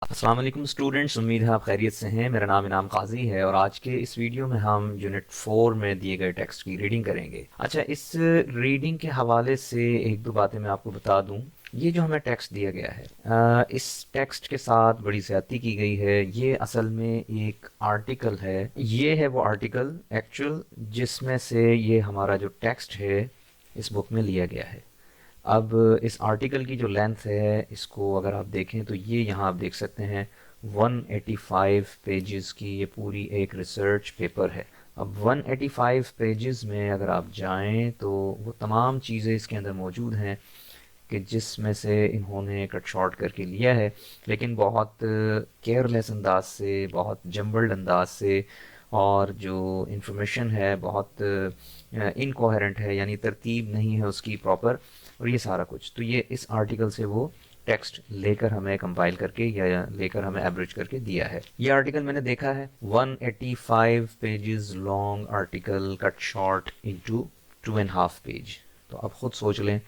السلام علیکم اسٹوڈنٹس، امید ہے آپ خیریت سے ہیں۔ میرا نام انعام قاضی ہے اور آج کے اس ویڈیو میں ہم یونٹ 4 میں دیے گئے ٹیکسٹ کی ریڈنگ کریں گے۔ اچھا، اس ریڈنگ کے حوالے سے ایک دو باتیں میں آپ کو بتا دوں۔ یہ جو ہمیں ٹیکسٹ دیا گیا ہے، اس ٹیکسٹ کے ساتھ بڑی زیادتی کی گئی ہے۔ یہ اصل میں ایک آرٹیکل ہے، یہ ہے وہ آرٹیکل ایکچوئل جس میں سے یہ ہمارا جو ٹیکسٹ ہے اس بک میں لیا گیا ہے۔ اب اس آرٹیکل کی جو لینتھ ہے، اس کو اگر آپ دیکھیں تو یہ یہاں آپ دیکھ سکتے ہیں 185 پیجز کی یہ پوری ایک ریسرچ پیپر ہے۔ اب 185 پیجز میں اگر آپ جائیں تو وہ تمام چیزیں اس کے اندر موجود ہیں کہ جس میں سے انہوں نے کٹ شارٹ کر کے لیا ہے، لیکن بہت کیئرلیس انداز سے، بہت جمبلڈ انداز سے، اور جو انفارمیشن ہے بہت انکوہرنٹ ہے، یعنی ترتیب نہیں ہے اس کی پراپر، اور یہ سارا کچھ تو یہ اس آرٹیکل سے وہ ٹیکسٹ لے کر ہمیں کمپائل کر کے یا لے کر ہمیں ایوریج کر کے دیا ہے۔ یہ آرٹیکل میں نے دیکھا ہے 185 پیجز لانگ آرٹیکل کٹ شارٹ انٹو 2.5 پیج۔ تو اب خود سوچ لیں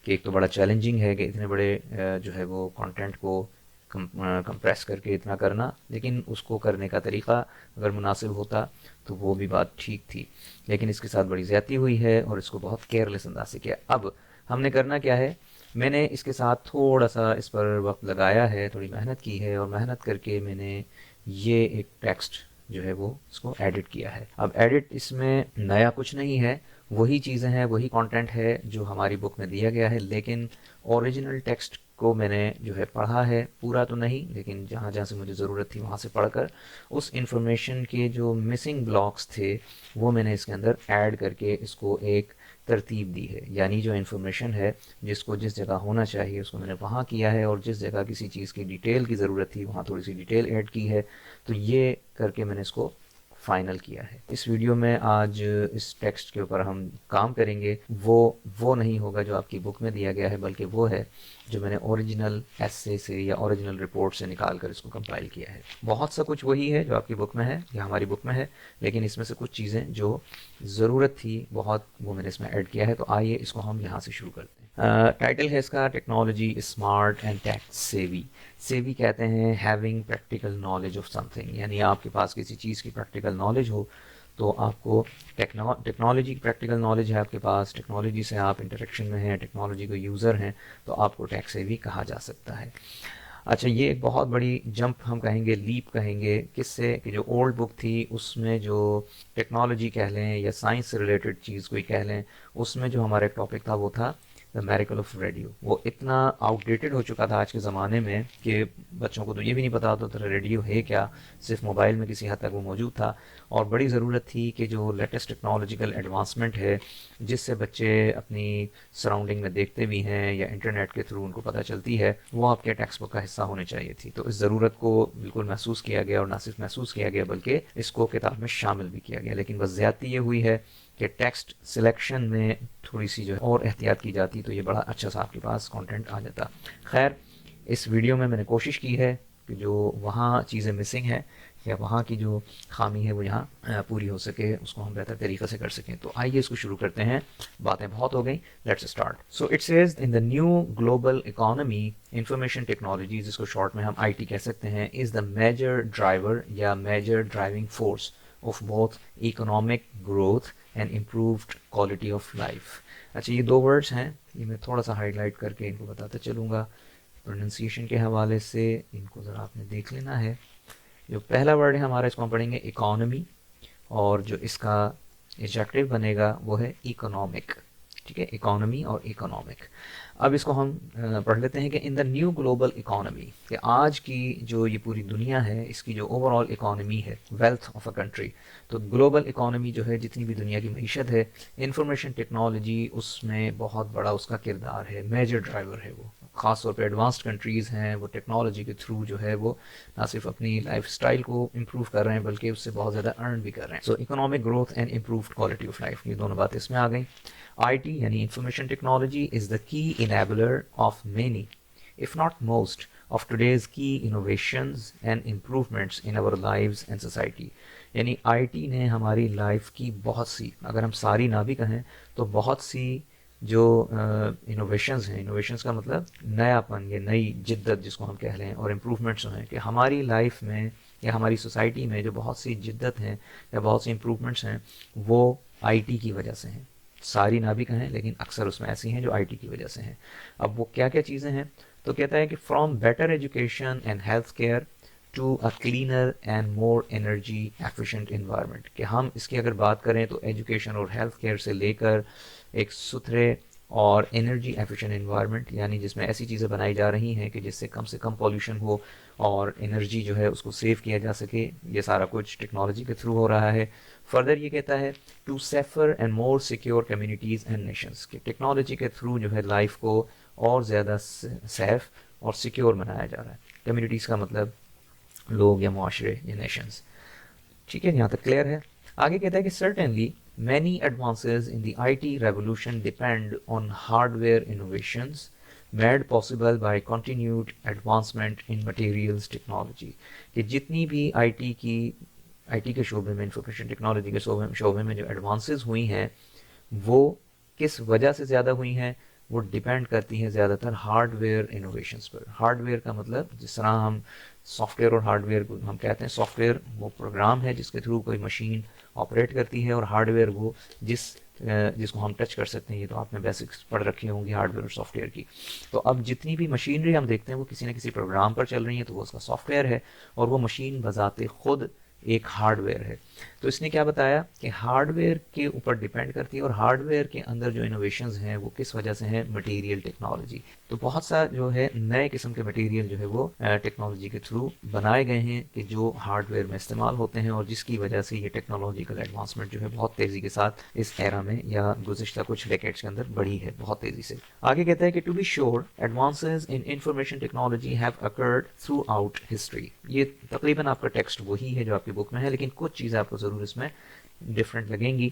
کہ ایک تو بڑا چیلنجنگ ہے کہ اتنے بڑے جو ہے وہ کانٹینٹ کو کمپریس کر کے اتنا کرنا، لیکن اس کو کرنے کا طریقہ اگر مناسب ہوتا تو وہ بھی بات ٹھیک تھی، لیکن اس کے ساتھ بڑی زیادتی ہوئی ہے اور اس کو بہت کیئرلیس انداز سے کیا۔ اب ہم نے کرنا کیا ہے، میں نے اس کے ساتھ تھوڑا سا اس پر وقت لگایا ہے، تھوڑی محنت کی ہے، اور محنت کر کے میں نے یہ ایک ٹیکسٹ جو ہے وہ اس کو ایڈٹ کیا ہے۔ اب ایڈٹ اس میں نیا کچھ نہیں ہے، وہی چیزیں ہیں، وہی کانٹینٹ ہے جو ہماری بک میں دیا گیا ہے، لیکن اوریجنل ٹیکسٹ کو میں نے جو ہے پڑھا ہے، پورا تو نہیں لیکن جہاں جہاں سے مجھے ضرورت تھی وہاں سے پڑھ کر اس انفارمیشن کے جو مسنگ بلاکس تھے وہ میں نے اس کے اندر ایڈ کر کے اس کو ایک ترتیب دی ہے، یعنی جو انفارمیشن ہے جس کو جس جگہ ہونا چاہیے اس کو میں نے وہاں کیا ہے، اور جس جگہ کسی چیز کی ڈیٹیل کی ضرورت تھی وہاں تھوڑی سی ڈیٹیل ایڈ کی ہے۔ تو یہ کر کے میں نے اس کو فائنل کیا ہے۔ اس ویڈیو میں آج اس ٹیکسٹ کے اوپر ہم کام کریں گے، وہ نہیں ہوگا جو آپ کی بک میں دیا گیا ہے، بلکہ وہ ہے جو میں نے اوریجنل ایسے سے یا اوریجنل رپورٹ سے نکال کر اس کو کمپائل کیا ہے۔ بہت سا کچھ وہی ہے جو آپ کی بک میں ہے یا ہماری بک میں ہے، لیکن اس میں سے کچھ چیزیں جو ضرورت تھی بہت وہ میں نے اس میں ایڈ کیا ہے۔ تو آئیے اس کو ہم یہاں سے شروع کرتے ہیں۔ ٹائٹل ہے اس کا technology smart and take savvy. Savvy کہتے ہیں having practical knowledge of some thing, یعنی آپ کے پاس کسی چیز کی پریکٹیکل نالج ہو تو آپ کو ٹیکنالوجی کی پریکٹیکل نالج ہے آپ کے پاس، ٹیکنالوجی سے آپ انٹریکشن میں ہیں، ٹیکنالوجی کو یوزر ہیں، تو آپ کو ٹیک سیوی کہا جا سکتا ہے۔ اچھا، یہ ایک بہت بڑی جمپ ہم کہیں گے، لیپ کہیں گے، کس سے کہ جو اولڈ بک تھی اس میں جو ٹیکنالوجی کہہ لیں یا سائنس سے ریلیٹڈ چیز کوئی کہہ لیں، اس میں جو ہمارا ٹاپک تھا وہ تھا دا میریکل آف ریڈیو۔ وہ اتنا آؤٹ ڈیٹڈ ہو چکا تھا آج کے زمانے میں کہ بچوں کو تو یہ بھی نہیں پتا ہوتا تھا ریڈیو ہے کیا، صرف موبائل میں کسی حد تک وہ موجود تھا، اور بڑی ضرورت تھی کہ جو لیٹسٹ ٹیکنالوجیکل ایڈوانسمنٹ ہے جس سے بچے اپنی سراؤنڈنگ میں دیکھتے بھی ہیں یا انٹرنیٹ کے تھرو ان کو پتہ چلتی ہے، وہ آپ کے ٹیکسٹ بک کا حصہ ہونی چاہیے تھی۔ تو اس ضرورت کو بالکل محسوس کیا گیا، اور نہ صرف محسوس کیا گیا بلکہ اس کو کتاب میں شامل بھی کیا گیا، لیکن بس زیادتی یہ ہوئی ہے کہ ٹیکسٹ سلیکشن میں تھوڑی سی جو ہے اور احتیاط کی جاتی تو یہ بڑا اچھا سا آپ کے پاس کانٹینٹ آ جاتا۔ خیر، اس ویڈیو میں نے کوشش کی ہے کہ جو وہاں چیزیں مسنگ ہیں یا وہاں کی جو خامی ہے وہ یہاں پوری ہو سکے، اس کو ہم بہتر طریقے سے کر سکیں۔ تو آئیے اس کو شروع کرتے ہیں، باتیں بہت ہو گئیں، let's start. So it says in the new global economy information technology, جس کو شارٹ میں ہم آئی ٹی کہہ سکتے ہیں، از دا میجر ڈرائیور یا major driving force of both economic growth and improved quality of life. اچھا، یہ دو ورڈز ہیں، یہ میں تھوڑا سا ہائی لائٹ کر کے ان کو بتاتا چلوں گا پروننسیشن کے حوالے سے، ان کو ذرا آپ نے دیکھ لینا ہے۔ جو پہلا ورڈ ہے ہمارا، اس کو ہم پڑھیں گے اکانومی، اور جو اس کا ایڈجیکٹو بنے گا وہ ہے اکنامک، ٹھیک ہے، اکانومی اور اکنامک۔ اب اس کو ہم پڑھ لیتے ہیں کہ ان دا نیو گلوبل اکانومی، کہ آج کی جو یہ پوری دنیا ہے اس کی جو اوور آل اکانومی ہے، ویلتھ آف اے کنٹری، تو گلوبل اکانومی جو ہے جتنی بھی دنیا کی معیشت ہے، انفارمیشن ٹیکنالوجی اس میں بہت بڑا اس کا کردار ہے، میجر ڈرائیور ہے وہ۔ خاص طور پہ ایڈوانسڈ کنٹریز ہیں، وہ ٹیکنالوجی کے تھرو جو ہے وہ نہ صرف اپنی لائف اسٹائل کو امپروو کر رہے ہیں بلکہ اس سے بہت زیادہ ارن بھی کر رہے ہیں۔ So economic growth and improved quality of life, یہ دونوں باتیں اس میں آ گئیں۔ آئی ٹی یعنی انفارمیشن ٹیکنالوجی از دا کی enabler of many if not most of today's key innovations and improvements in our lives and society۔ یعنی آئی ٹی نے ہماری لائف کی بہت سی، اگر ہم ساری نہ بھی کہیں تو بہت سی جو انوویشنز ہیں، انوویشنز کا مطلب نیا پن یا نئی جدت جس کو ہم کہہ لیں، اور امپروومنٹس ہیں کہ ہماری لائف میں یا ہماری سوسائٹی میں جو بہت سی جدت ہیں یا بہت سی امپروومنٹس ہیں وہ آئی ٹی کی وجہ سے ہیں. ساری نہ بھی کہیں لیکن اکثر اس میں ایسی ہیں جو آئی ٹی کی وجہ سے ہیں. اب وہ کیا کیا چیزیں ہیں؟ تو کہتا ہے کہ from better education and health care to a cleaner and more energy efficient environment, کہ ہم اس کی اگر بات کریں تو ایجوکیشن اور ہیلتھ کیئر سے لے کر ایک ستھرے اور انرجی ایفیشینٹ انوائرمنٹ، یعنی جس میں ایسی چیزیں بنائی جا رہی ہیں کہ جس سے کم پالوشن ہو اور انرجی جو ہے اس کو سیو کیا جا سکے. یہ سارا کچھ ٹیکنالوجی کے تھرو ہو رہا ہے. فردر یہ کہتا ہے to safer and more secure communities and nations, کہ ٹیکنالوجی کے تھرو جو ہے لائف کو اور زیادہ سیف اور سیکیور بنایا جا رہا ہے. کمیونٹیز کا مطلب لوگ یا معاشرے یا نیشنز. ٹھیک ہے، یہاں تک کلیئر ہے. آگے کہتا ہے کہ certainly many advances in the IT revolution depend on hardware innovations made possible by continued advancement in materials technology، کہ جتنی بھی آئی ٹی کے شعبے میں، انفارمیشن ٹیکنالوجی کے شعبے میں جو ایڈوانسز ہوئی ہیں وہ کس وجہ سے زیادہ ہوئی ہیں؟ وہ ڈیپینڈ کرتی ہیں زیادہ تر hard where innovations per. Hard where کا مطلب جس طرح ہم سافٹ ویئر اور ہارڈ ویئر کو ہم کہتے ہیں، سافٹ ویئر وہ پروگرام ہے جس کے تھرو کوئی مشین آپریٹ کرتی ہے، اور ہارڈ ویئر وہ جس کو ہم ٹچ کر سکتے ہیں. یہ تو آپ نے بیسکس پڑھ رکھی ہوں گی ہارڈ ویئر اور سافٹ ویئر کی. تو اب جتنی بھی مشینری ہم دیکھتے ہیں وہ کسی نہ کسی پروگرام پر چل رہی ہیں، تو وہ اس کا سافٹ ویئر ہے، اور وہ مشین بذات خود ایک ہارڈ ویئر ہے. تو اس نے کیا بتایا کہ ہارڈ ویئر کے اوپر ڈیپینڈ کرتی ہے، اور ہارڈ ویئر کے اندر جو انوویشنز ہیں وہ کس وجہ سے ہیں؟ Material technology. تو بہت سا جو ہے نئے قسم کے مٹیریل جو ہے وہ ٹیکنالوجی کے تھرو بنائے گئے ہیں کہ جو ہارڈ ویئر میں استعمال ہوتے ہیں، اور جس کی وجہ سے یہ ٹیکنالوجیکل ایڈوانسمنٹ جو ہے بہت تیزی کے ساتھ اس ایرا میں یا گزشتہ کچھ ڈیکیڈز کے اندر بڑھی ہے بہت تیزی سے. آگے کہتا ہے کہ to be sure advances in information technology have occurred throughout history. یہ تقریباً آپ کا ٹیکسٹ وہی ہے جو آپ کی بک میں ہے، لیکن کچھ چیزیں آپ کو ضرور اس میں ڈفرینٹ لگیں گی،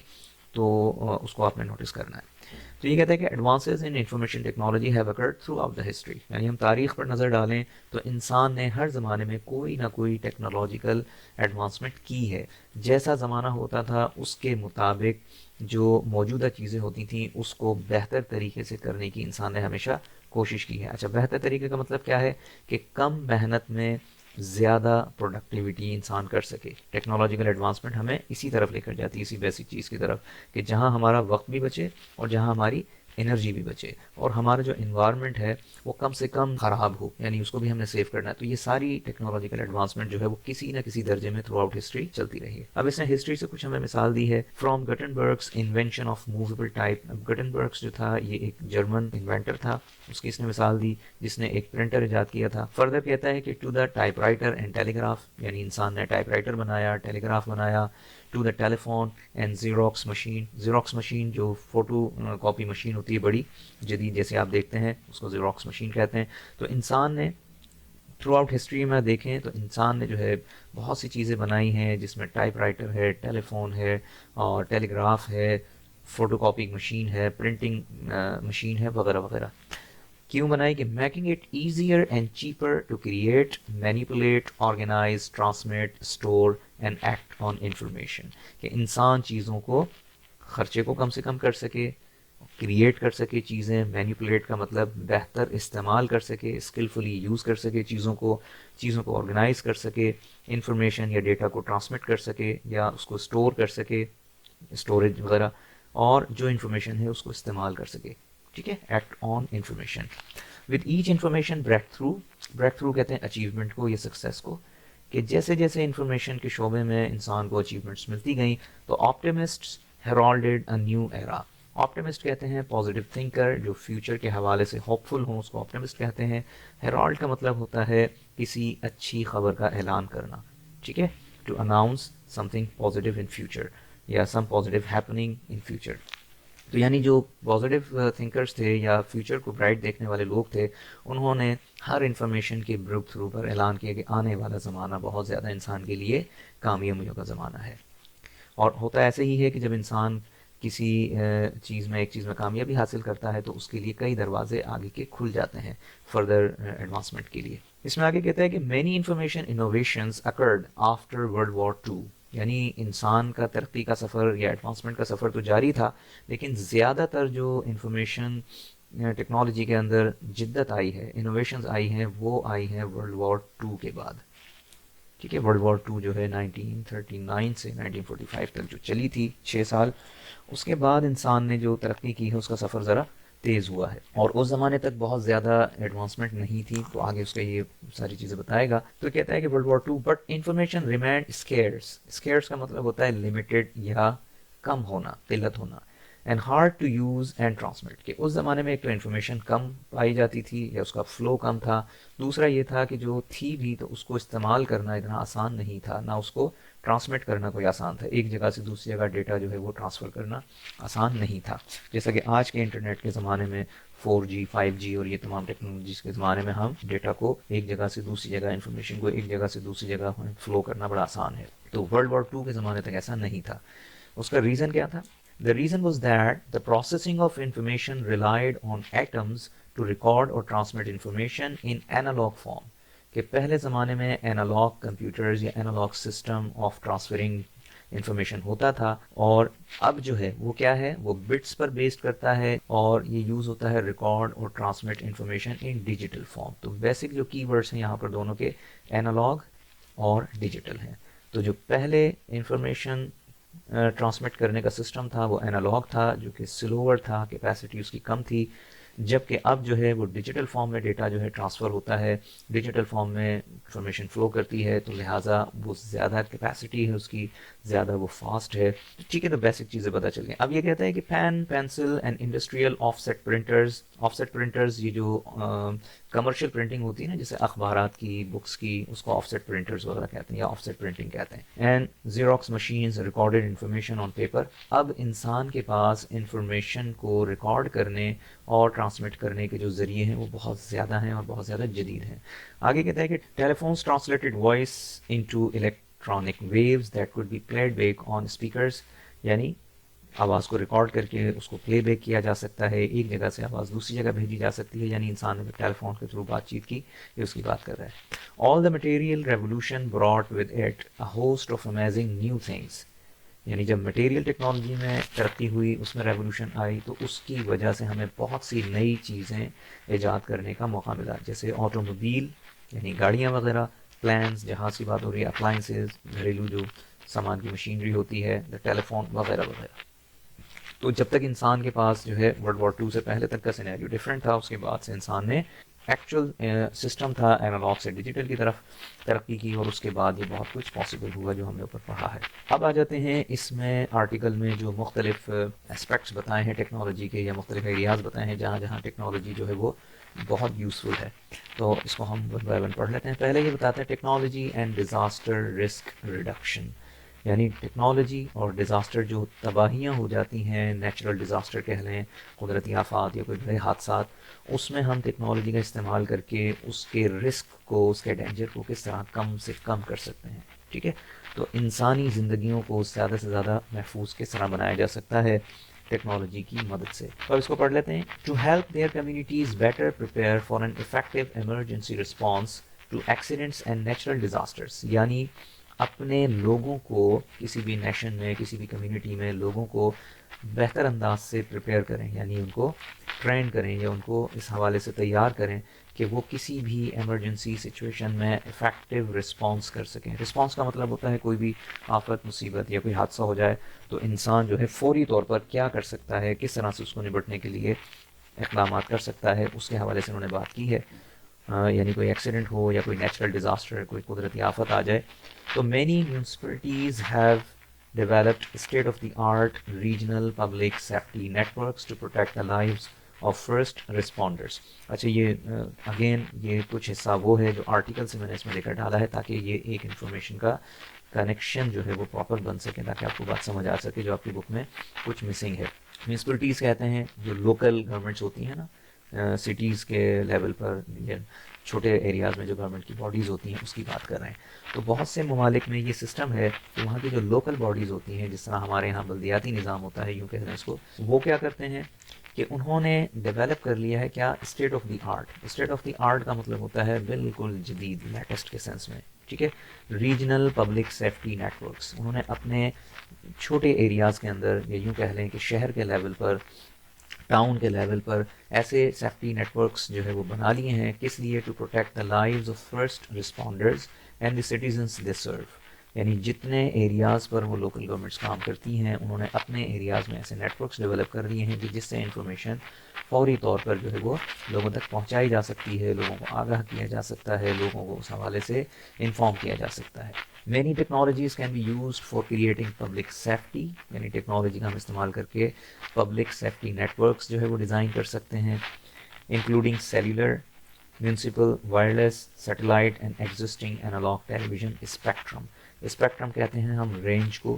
تو اس کو آپ نے نوٹس کرنا ہے. تو یہ کہتا ہے کہ advances in information technology have occurred through out the history, یعنی ہم تاریخ پر نظر ڈالیں تو انسان نے ہر زمانے میں کوئی نہ کوئی ٹیکنالوجیکل ایڈوانسمنٹ کی ہے. جیسا زمانہ ہوتا تھا اس کے مطابق جو موجودہ چیزیں ہوتی تھیں اس کو بہتر طریقے سے کرنے کی انسان نے ہمیشہ کوشش کی ہے. اچھا، بہتر طریقے کا مطلب کیا ہے؟ کہ کم محنت میں زیادہ پروڈکٹیوٹی انسان کر سکے. ٹیکنالوجیکل ایڈوانسمنٹ ہمیں اسی طرف لے کر جاتی ہے، اسی بیسک چیز کی طرف، کہ جہاں ہمارا وقت بھی بچے اور جہاں ہماری انرجی بھی بچے، اور ہمارا جو انوائرمنٹ ہے وہ کم سے کم خراب ہو، یعنی اس کو بھی ہم نے سیو کرنا ہے. تو یہ ساری ٹیکنالوجیکل ایڈوانسمنٹ جو ہے وہ کسی نہ کسی درجے میں تھرو آؤٹ ہسٹری چلتی رہی ہے. اب اس نے ہسٹری سے کچھ ہمیں مثال دی ہے. From Gutenberg's invention of movable type. اب گٹنبرگس جو تھا یہ ایک جرمن انوینٹر تھا، اس کی اس نے مثال دی جس نے ایک پرنٹر ایجاد کیا تھا. فردر کہتا ہے کہ to the typewriter and telegraph, یعنی انسان نے ٹائپ رائٹر بنایا، ٹیلی گراف بنایا. To the telephone and Xerox machine. Xerox machine جو فوٹو کاپی مشین ہوتی ہے بڑی جدید جیسے آپ دیکھتے ہیں، اس کو زیروکس مشین کہتے ہیں. تو انسان نے تھرو آؤٹ ہسٹری میں دیکھیں تو انسان نے جو ہے بہت سی چیزیں بنائی ہیں، جس میں ٹائپ رائٹر ہے، ٹیلی فون ہے، اور ٹیلی گراف ہے، فوٹو کاپی مشین ہے، پرنٹنگ مشین ہے، وغیرہ وغیرہ. کیوں بنائی؟ کہ making it easier and cheaper to create, manipulate, organise, transmit, store and act on information, کہ انسان چیزوں کو خرچے کو کم سے کم کر سکے، کریٹ کر سکے چیزیں. مینیپولیٹ کا مطلب بہتر استعمال کر سکے، اسکلفلی یوز کر سکے چیزوں کو آرگنائز کر سکے، انفارمیشن یا ڈیٹا کو ٹرانسمٹ کر سکے یا اس کو اسٹور کر سکے، اسٹوریج وغیرہ، اور جو انفارمیشن ہے اس کو استعمال کر سکے. ٹھیک ہے، act on information. With each information break through کہتے ہیں اچیومنٹ کو یا سکسیس کو، کہ جیسے جیسے انفارمیشن کے شعبے میں انسان کو اچیومنٹس ملتی گئیں تو آپٹیمسٹس ہیرالڈڈ اے نیو ایرا. آپٹیمسٹ کہتے ہیں پازیٹیو تھنکر جو فیوچر کے حوالے سے ہوپ فل ہوں، اس کو آپٹیمسٹ کہتے ہیں. ہیرالڈ کا مطلب ہوتا ہے کسی اچھی خبر کا اعلان کرنا. ٹھیک ہے، to announce something positive in future یا some positive happening in future. تو یعنی جو پازیٹیو تھنکرز تھے یا فیوچر کو برائٹ دیکھنے والے لوگ تھے، انہوں نے ہر انفارمیشن کے بریک تھرو پر اعلان کیا کہ آنے والا زمانہ بہت زیادہ انسان کے لیے کامیابیوں کا زمانہ ہے. اور ہوتا ایسے ہی ہے کہ جب انسان کسی ایک چیز میں کامیابی حاصل کرتا ہے تو اس کے لیے کئی دروازے آگے کے کھل جاتے ہیں فردر ایڈوانسمنٹ کے لیے. اس میں آگے کہتا ہے کہ many information innovations occurred after world war two. یعنی انسان کا ترقی کا سفر یا ایڈوانسمنٹ کا سفر تو جاری تھا، لیکن زیادہ تر جو انفارمیشن ٹیکنالوجی کے اندر جدت آئی ہے، انوویشنز آئی ہیں، وہ آئی ہیں ورلڈ وار 2 کے بعد. ٹھیک ہے، ورلڈ وار 2 جو ہے 1939 سے 1945 تک جو چلی تھی 6 سال، اس کے بعد انسان نے جو ترقی کی ہے اس کا سفر ذرا تیز ہوا ہے، اور اس زمانے تک بہت زیادہ ایڈوانسمنٹ نہیں تھی. تو آگے اس کا یہ ساری چیزیں بتائے گا. تو کہتا ہے کہ world war 2 but information remained scarce. Scarce کا مطلب ہوتا ہے لمیٹڈ یا کم ہونا، قلت ہونا. And hard to use and transmit, کہ اس زمانے میں ایک تو انفارمیشن کم پائی جاتی تھی یا اس کا فلو کم تھا. دوسرا یہ تھا کہ جو تھی بھی تو اس کو استعمال کرنا اتنا آسان نہیں تھا، نہ اس کو ٹرانسمٹ کرنا کوئی آسان تھا. ایک جگہ سے دوسری جگہ ڈیٹا جو ہے وہ ٹرانسفر کرنا آسان نہیں تھا. جیسا کہ آج کے انٹرنیٹ کے زمانے میں 4G 5G اور یہ تمام ٹیکنالوجیز کے زمانے میں ہم ڈیٹا کو ایک جگہ سے دوسری جگہ، انفارمیشن کو ایک جگہ سے دوسری جگہ فلو کرنا بڑا آسان ہے. تو ورلڈ وار 2 کے زمانے تک ایسا نہیں تھا. اس کا ریزن کیا تھا؟ The reason was that the processing of information relied on atoms to record or transmit information in analog form. کہ پہلے زمانے میں انالوگ کمپیوٹرز یا analogue system of transferring information ہوتا تھا، اور اب جو ہے وہ کیا ہے، وہ بٹس پر بیسڈ کرتا ہے، اور یہ یوز ہوتا ہے ریکارڈ اور transmit information in digital form. تو بیسک جو کی ورڈس ہیں یہاں پر دونوں کے انالوگ اور ڈیجیٹل ہیں. تو جو پہلے انفارمیشن ٹرانسمٹ کرنے کا سسٹم تھا وہ انالوگ تھا، جو کہ سلوور تھا، کیپیسٹی اس کی کم تھی. جبکہ اب جو ہے وہ ڈیجیٹل فارم میں ڈیٹا جو ہے ٹرانسفر ہوتا ہے، ڈیجیٹل فارم میں انفارمیشن فلو کرتی ہے، تو لہٰذا وہ زیادہ کیپیسٹی ہے اس کی، زیادہ وہ فاسٹ ہے. ٹھیک ہے، تو بیسک چیزیں پتہ چل گئیں. اب یہ کہتا ہے کہ pen, pencil and industrial offset printers. Offset printers یہ جو کمرشل پرنٹنگ ہوتی ہے نا، جیسے اخبارات کی، بکس کی، اس کو آف سیٹ پرنٹرز وغیرہ کہتے ہیں یا آف سیٹ پرنٹنگ کہتے ہیں. And Xerox machines recorded information on paper. اب انسان کے پاس انفارمیشن کو ریکارڈ کرنے اور ٹرانسمٹ کرنے کے جو ذریعے ہیں وہ بہت زیادہ ہیں اور بہت زیادہ جدید ہیں. آگے کہتا ہے کہ telephones translated voice into electronic waves that could be played back on speakers. یعنی آواز کو ریکارڈ کر کے اس کو پلے بیک کیا جا سکتا ہے، ایک جگہ سے آواز دوسری جگہ بھیجی جا سکتی ہے. یعنی انسان نے ٹیلی فون کے تھرو بات چیت کی، یہ اس کی بات کر رہا ہے. All the material revolution brought with it a host of amazing new things. یعنی جب مٹیریل ٹیکنالوجی میں ترقی ہوئی، اس میں ریولیوشن آئی، تو اس کی وجہ سے ہمیں بہت سی نئی چیزیں ایجاد کرنے کا موقع ملا. جیسے آٹو موبائل یعنی گاڑیاں وغیرہ، پلانس جہاز کی بات ہو رہی ہے، اپلائنسز گھریلو جو سامان کی مشینری ہوتی ہے، ٹیلی فون وغیرہ وغیرہ. تو جب تک انسان کے پاس جو ہے ورلڈ وار 2 سے پہلے تک کا سینیریو ڈیفرنٹ تھا، اس کے بعد سے انسان نے ایکچوئل سسٹم تھا انالوگ سے ڈیجیٹل کی طرف ترقی کی، اور اس کے بعد یہ بہت کچھ پاسبل ہوا جو ہم نے اوپر پڑھا ہے. اب آ جاتے ہیں اس میں آرٹیکل میں جو مختلف اسپیکٹس بتائے ہیں ٹیکنالوجی کے، یا مختلف ایریاز بتائے ہیں جہاں جہاں ٹیکنالوجی جو ہے وہ بہت یوزفل ہے. تو اس کو ہم ون بائی ون پڑھ لیتے ہیں. پہلے یہ بتاتے ہیں technology and disaster risk reduction. یعنی ٹیکنالوجی اور ڈیزاسٹر، جو تباہیاں ہو جاتی ہیں، نیچرل ڈیزاسٹر کہہ لیں، قدرتی آفات یا کوئی بڑے حادثات، اس میں ہم ٹیکنالوجی کا استعمال کر کے اس کے رسک کو، اس کے ڈینجر کو کس طرح کم سے کم کر سکتے ہیں. ٹھیک ہے، تو انسانی زندگیوں کو زیادہ سے زیادہ محفوظ کس طرح بنایا جا سکتا ہے ٹیکنالوجی کی مدد سے. اور اس کو پڑھ لیتے ہیں. To help their communities better prepare for an effective emergency response to accidents and natural disasters. یعنی اپنے لوگوں کو، کسی بھی نیشن میں، کسی بھی کمیونٹی میں لوگوں کو بہتر انداز سے پریپیئر کریں، یعنی ان کو ٹرین کریں یا ان کو اس حوالے سے تیار کریں کہ وہ کسی بھی ایمرجنسی سچویشن میں افیکٹو رسپانس کر سکیں. رسپانس کا مطلب ہوتا ہے کوئی بھی آفت، مصیبت یا کوئی حادثہ ہو جائے تو انسان جو ہے فوری طور پر کیا کر سکتا ہے، کس طرح سے اس کو نبٹنے کے لیے اقدامات کر سکتا ہے، اس کے حوالے سے انہوں نے بات کی ہے. یعنی کوئی ایکسیڈنٹ ہو یا کوئی نیچرل ڈیزاسٹر، کوئی قدرتی آفت آ جائے تو many municipalities have developed state of the art regional public safety networks to protect the lives of first responders. اچھا، یہ اگین یہ کچھ حصہ وہ ہے جو آرٹیکل سے میں نے اس میں لے کر ڈالا ہے تاکہ یہ ایک انفارمیشن کا کنیکشن جو ہے وہ پراپر بن سکے، تاکہ آپ کو بات سمجھ آ سکے جو آپ کی بک میں کچھ مسنگ ہے. میونسپلٹیز کہتے ہیں جو لوکل گورنمنٹس ہوتی ہیں نا، سٹیز کے لیول پر یا چھوٹے ایریاز میں جو گورنمنٹ کی باڈیز ہوتی ہیں اس کی بات کر رہے ہیں. تو بہت سے ممالک میں یہ سسٹم ہے کہ وہاں کی جو لوکل باڈیز ہوتی ہیں، جس طرح ہمارے یہاں بلدیاتی نظام ہوتا ہے، یوں کہہ رہے ہیں اس کو، وہ کیا کرتے ہیں کہ انہوں نے ڈیولپ کر لیا ہے کیا، state of the art. State of the art کا مطلب ہوتا ہے بالکل جدید، لیٹسٹ کے سینس میں. ٹھیک ہے. ریجنل پبلک سیفٹی نیٹورکس، انہوں نے اپنے چھوٹے ایریاز کے اندر، یا یوں کہہ لیں کہ شہر کے لیول پر، ٹاؤن کے لیول پر ایسے سیفٹی نیٹورکس جو ہے وہ بنا لیے ہیں. کس لیے؟ To protect the lives of first responders and the citizens they serve. یعنی جتنے ایریاز پر وہ لوکل گورنمنٹس کام کرتی ہیں، انہوں نے اپنے ایریاز میں ایسے نیٹورکس ڈیولپ کر دیے ہیں کہ جس سے انفارمیشن فوری طور پر جو ہے وہ لوگوں تک پہنچائی جا سکتی ہے، لوگوں کو آگاہ کیا جا سکتا ہے، لوگوں کو اس حوالے سے انفارم کیا جا سکتا ہے. Many technologies can be used for creating public safety, یعنی ٹیکنالوجی کا ہم استعمال کر کے پبلک سیفٹی نیٹورکس جو ہے وہ ڈیزائن کر سکتے ہیں، including cellular, municipal, wireless, satellite and existing analogue television spectrum. Spectrum کہتے ہیں ہم رینج کو.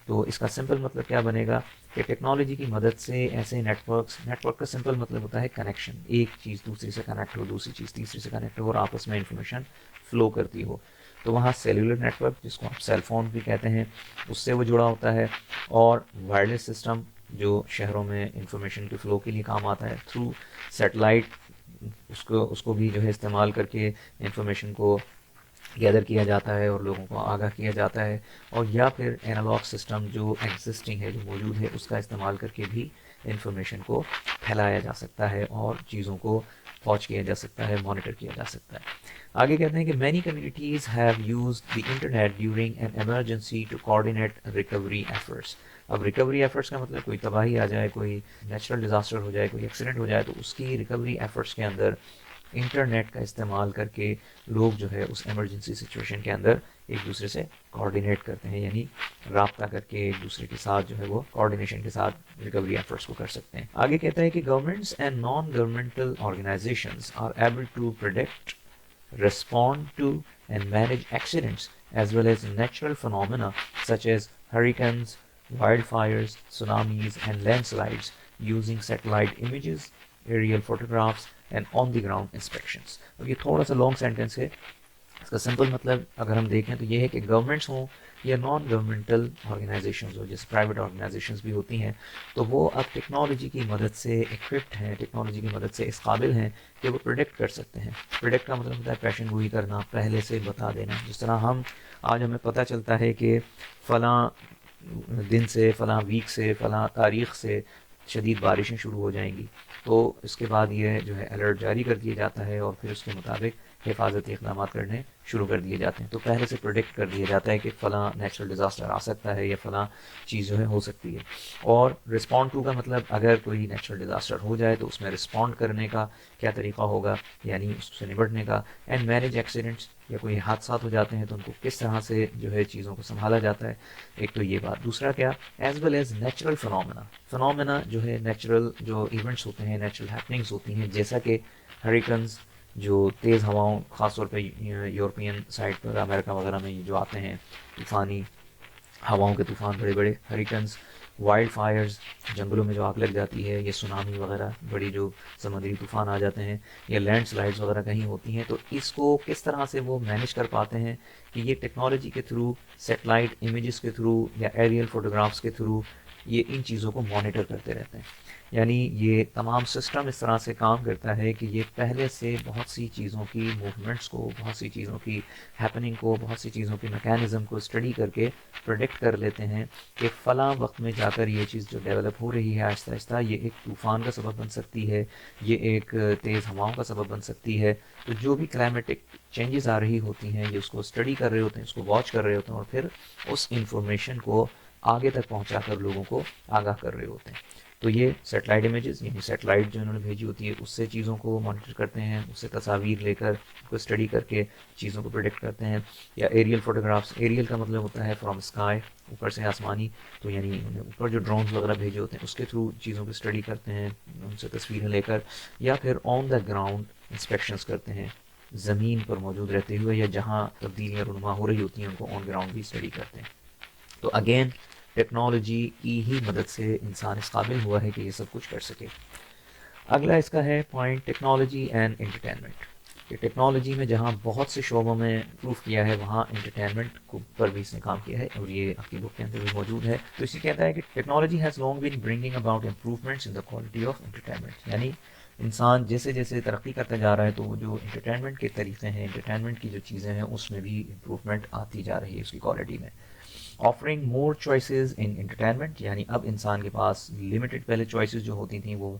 تو اس کا سمپل مطلب کیا بنے گا کہ ٹیکنالوجی کی مدد سے ایسے نیٹورکس، نیٹورک کا سمپل مطلب ہوتا ہے کنیکشن، ایک چیز دوسری سے کنیکٹ ہو، دوسری چیز تیسری سے کنیکٹ ہو اور آپس میں انفارمیشن فلو کرتی ہو. تو وہاں سیلولر نیٹورک، جس کو ہم سیل فون بھی کہتے ہیں، اس سے وہ جڑا ہوتا ہے. اور وائرلیس سسٹم جو شہروں میں انفارمیشن کے فلو کے لیے کام آتا ہے تھرو سیٹلائٹ، اس کو بھی جو ہے استعمال کر کے انفارمیشن کو گیدر کیا جاتا ہے اور لوگوں کو آگاہ کیا جاتا ہے. اور یا پھر اینالاگ سسٹم جو ایگزسٹنگ ہے، جو موجود ہے، اس کا استعمال کر کے بھی انفارمیشن کو پھیلایا جا سکتا ہے اور چیزوں کو واچ کیا جا سکتا ہے، مانیٹر کیا جا سکتا ہے. آگے کہتے ہیں کہ many communities have used the internet during an emergency to coordinate recovery efforts. اب ریکوری ایفرٹس کا مطلب کوئی تباہی آ جائے، کوئی نیچرل ڈیزاسٹر ہو جائے، کوئی ایکسیڈنٹ ہو جائے، تو اس کی ریکوری ایفرٹس کے اندر انٹرنیٹ کا استعمال کر کے لوگ جو ہے اس ایمرجنسی سچویشن کے اندر ایک دوسرے سے کوآرڈینیٹ کرتے ہیں، یعنی رابطہ کر کے ایک دوسرے کے ساتھ جو ہے وہ کوآرڈینیشن کے ساتھ ریکوری ایفرٹس کو کر سکتے ہیں. آگے کہتا ہے کہ governments and non governmental organisations are able to predict, respond to and manage accidents as well as natural phenomena such as hurricanes, wildfires, tsunamis and landslides using satellite images, aerial photographs and on the ground inspections. اب یہ تھوڑا سا long sentence ہے. اس کا simple مطلب اگر ہم دیکھیں تو یہ ہے کہ گورنمنٹس ہوں یا نان گورنمنٹل آرگنائزیشنز ہو، جیسے پرائیویٹ آرگنائزیشنز بھی ہوتی ہیں، تو وہ اب ٹیکنالوجی کی مدد سے ایکوپڈ ہیں، ٹیکنالوجی کی مدد سے اس قابل ہیں کہ وہ پریڈکٹ کر سکتے ہیں. پریڈکٹ کا مطلب ہوتا ہے پیشن گوئی کرنا، پہلے سے بتا دینا. جس طرح آج ہمیں پتہ چلتا ہے کہ فلاں دن سے، فلاں ویک سے، فلاں تاریخ سے شدید بارشیں شروع ہو جائیں گی، تو اس کے بعد یہ جو ہے الرٹ جاری کر دیا جاتا ہے اور پھر اس کے مطابق حفاظتی اقدامات کرنے شروع کر دیے جاتے ہیں. تو پہلے سے پریڈکٹ کر دیا جاتا ہے کہ فلاں نیچرل ڈیزاسٹر آ سکتا ہے یا فلاں چیز جو ہے ہو سکتی ہے. اور رسپونڈ ٹو کا مطلب اگر کوئی نیچرل ڈیزاسٹر ہو جائے تو اس میں رسپونڈ کرنے کا کیا طریقہ ہوگا، یعنی اس سے نمٹنے کا. اینڈ مینیج ایکسیڈنٹس، یا کوئی حادثات ہو جاتے ہیں تو ان کو کس طرح سے جو ہے چیزوں کو سنبھالا جاتا ہے. ایک تو یہ بات. دوسرا کیا، as well as natural phenomena جو ہے نیچرل جو ایونٹس ہوتے ہیں، نیچرل ہیپننگس ہوتی ہیں، جیسا کہ ہریکنز، جو تیز ہواؤں، خاص طور پہ یورپین سائڈ پر، امریکہ وغیرہ میں جو آتے ہیں طوفانی ہواؤں کے طوفان، بڑے بڑے ہریکنز، وائلڈ فائرز، جنگلوں میں جو آگ لگ جاتی ہے، یا سونامی وغیرہ، بڑی جو سمندری طوفان آ جاتے ہیں، یا لینڈ سلائڈز وغیرہ کہیں ہوتی ہیں. تو اس کو کس طرح سے وہ مینیج کر پاتے ہیں کہ یہ ٹیکنالوجی کے تھرو، سیٹلائٹ امیجز کے تھرو یا ایریل فوٹوگرافس کے تھرو یہ ان چیزوں کو مانیٹر کرتے رہتے ہیں. یعنی یہ تمام سسٹم اس طرح سے کام کرتا ہے کہ یہ پہلے سے بہت سی چیزوں کی موومنٹس کو، بہت سی چیزوں کی ہیپننگ کو، بہت سی چیزوں کی میکینزم کو اسٹڈی کر کے پریڈکٹ کر لیتے ہیں کہ فلاں وقت میں جا کر یہ چیز جو ڈیولپ ہو رہی ہے آہستہ آہستہ، یہ ایک طوفان کا سبب بن سکتی ہے، یہ ایک تیز ہواؤں کا سبب بن سکتی ہے. تو جو بھی کلائمیٹک چینجز آ رہی ہوتی ہیں، یہ اس کو اسٹڈی کر رہے ہوتے ہیں، اس کو واچ کر رہے ہوتے ہیں، اور پھر اس انفارمیشن کو آگے تک پہنچا کر لوگوں کو آگاہ کر رہے ہوتے ہیں. تو یہ سیٹلائٹ امیجز، یعنی سیٹلائٹ جو انہوں نے بھیجی ہوتی ہے اس سے چیزوں کو مانیٹر کرتے ہیں، اس سے تصاویر لے کر اس کو اسٹڈی کر کے چیزوں کو پریڈکٹ کرتے ہیں. یا ایریل فوٹوگرافس، ایریل کا مطلب ہوتا ہے فرام اسکائی، اوپر سے آسمانی. تو یعنی اوپر جو ڈرونز وغیرہ بھیجے ہوتے ہیں اس کے تھرو چیزوں کو اسٹڈی کرتے ہیں، ان سے تصویریں لے کر. یا پھر آن دا گراؤنڈ انسپیکشنز کرتے ہیں، زمین پر موجود رہتے ہوئے، یا جہاں تبدیلیاں رونما ہو رہی ہوتی ہیں ان کو آن گراؤنڈ بھی اسٹڈی کرتے ہیں. تو اگین ٹیکنالوجی کی ہی مدد سے انسان اس قابل ہوا ہے کہ یہ سب کچھ کر سکے. اگلا اس کا ہے پوائنٹ، ٹیکنالوجی اینڈ انٹرٹینمنٹ. کہ ٹیکنالوجی میں جہاں بہت سے شعبوں میں امپروو کیا ہے وہاں انٹرٹینمنٹ پر بھی اس نے کام کیا ہے، اور یہ آپ کی بک کے اندر بھی موجود ہے. تو اسی کہتا ہے کہ technology has long been bringing about improvements in the quality of entertainment. یعنی انسان جیسے جیسے ترقی کرتا جا رہا ہے تو وہ جو انٹرٹینمنٹ کے طریقے ہیں، انٹرٹینمنٹ کی جو چیزیں ہیں اس میں بھی امپروومنٹ آتی جا رہی ہے اس کی کوالٹی میں. آفرنگ مور چوائسیز ان انٹرٹینمنٹ، یعنی اب انسان کے پاس لمیٹڈ، پہلے چوائسیز جو ہوتی تھیں وہ